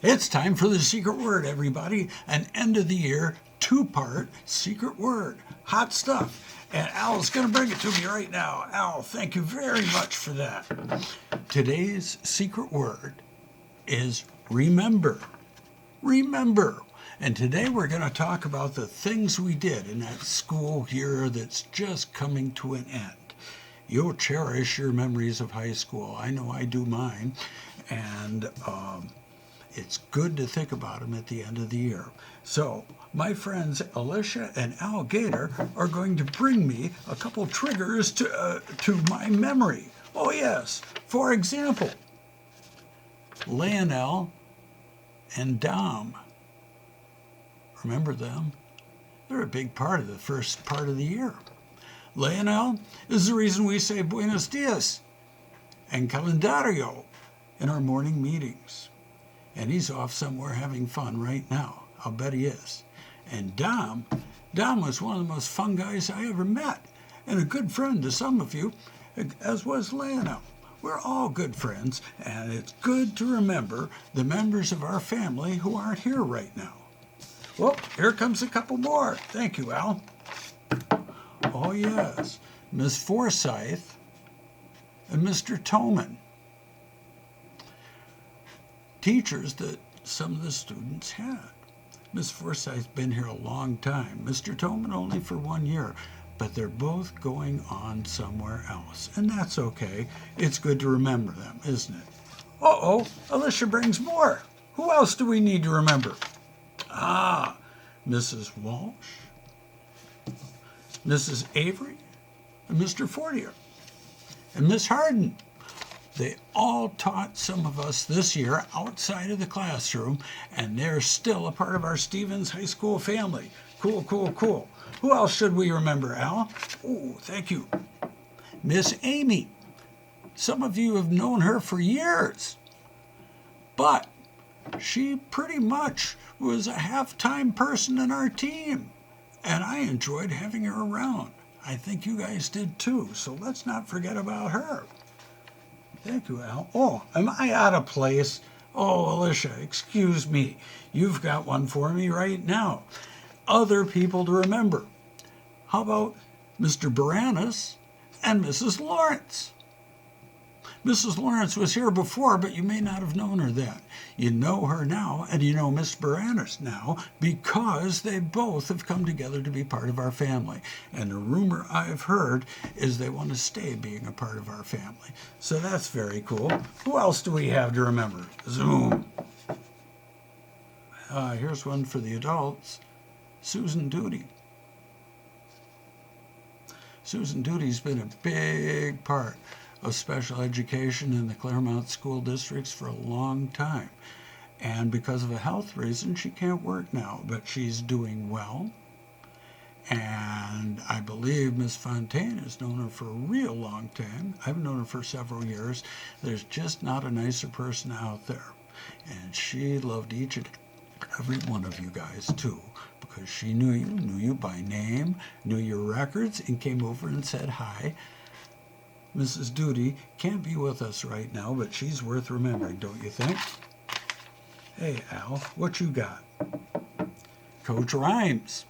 It's time for the secret word, everybody. An end of the year, two-part secret word. Hot stuff. And Al's going to bring it to me right now. Al, thank you very much for that. Today's secret word is remember. Remember. And today we're going to talk about the things we did in that school year that's just coming to an end. You'll cherish your memories of high school. I know I do mine. And it's good to think about them at the end of the year. So my friends Alicia and Al Gator are going to bring me a couple triggers to my memory. Oh yes, for example, Lionel and Dom. Remember them? They're a big part of the first part of the year. Lionel is the reason we say Buenos Dias and Calendario in our morning meetings. And he's off somewhere having fun right now. I'll bet he is. And Dom was one of the most fun guys I ever met, and a good friend to some of you, as was Lionel. We're all good friends, and it's good to remember the members of our family who aren't here right now. Well, here comes a couple more. Thank you, Al. Oh, yes. Miss Forsyth and Mr. Toman. Teachers that some of the students had. Miss Forsyth's been here a long time. Mr. Toman only for 1 year. But they're both going on somewhere else. And that's okay. It's good to remember them, isn't it? Uh-oh, Alicia brings more. Who else do we need to remember? Ah, Mrs. Walsh, Mrs. Avery, and Mr. Fortier, and Miss Harden. They all taught some of us this year outside of the classroom, and they're still a part of our Stevens High School family. Cool, cool, cool. Who else should we remember, Al? Oh, thank you. Miss Amy. Some of you have known her for years, but she pretty much was a half-time person in our team, and I enjoyed having her around. I think you guys did too, so let's not forget about her. Thank you, Al. Oh, am I out of place? Oh, Alicia, excuse me. You've got one for me right now. Other people to remember. How about Mr. Baranis and Mrs. Lawrence? Mrs. Lawrence was here before, but you may not have known her then. You know her now, and you know Miss Baranis now, because they both have come together to be part of our family. And the rumor I've heard is they want to stay being a part of our family. So that's very cool. Who else do we have to remember? Zoom. Here's one for the adults. Susan Duty. Susan Duty's been a big part of special education in the Claremont school districts for a long time. And because of a health reason, she can't work now, but she's doing well. And I believe Miss Fontaine has known her for a real long time. I've known her for several years. There's just not a nicer person out there. And she loved each and every one of you guys, too, because she knew you by name, knew your records, and came over and said hi. Mrs. Duty can't be with us right now, but she's worth remembering, don't you think? Hey, Al, what you got? Coach Rhymes.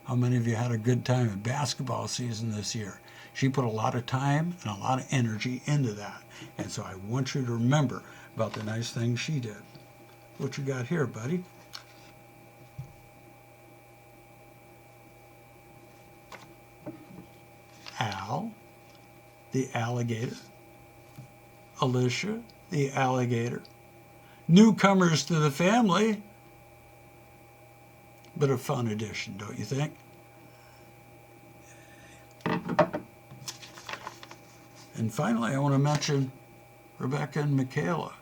How many of you had a good time at basketball season this year? She put a lot of time and a lot of energy into that. And so I want you to remember about the nice things she did. What you got here, buddy? Al, the alligator. Alicia, the alligator. Newcomers to the family, but a fun addition, don't you think? And finally, I want to mention Rebecca and Michaela.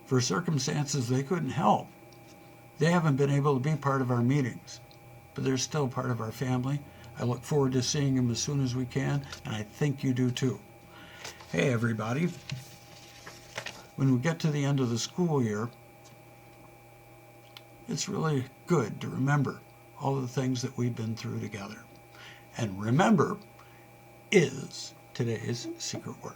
For circumstances they couldn't help, they haven't been able to be part of our meetings, but they're still part of our family. I look forward to seeing them as soon as we can, and I think you do too. Hey, everybody. When we get to the end of the school year, it's really good to remember all the things that we've been through together. And remember is today's secret word.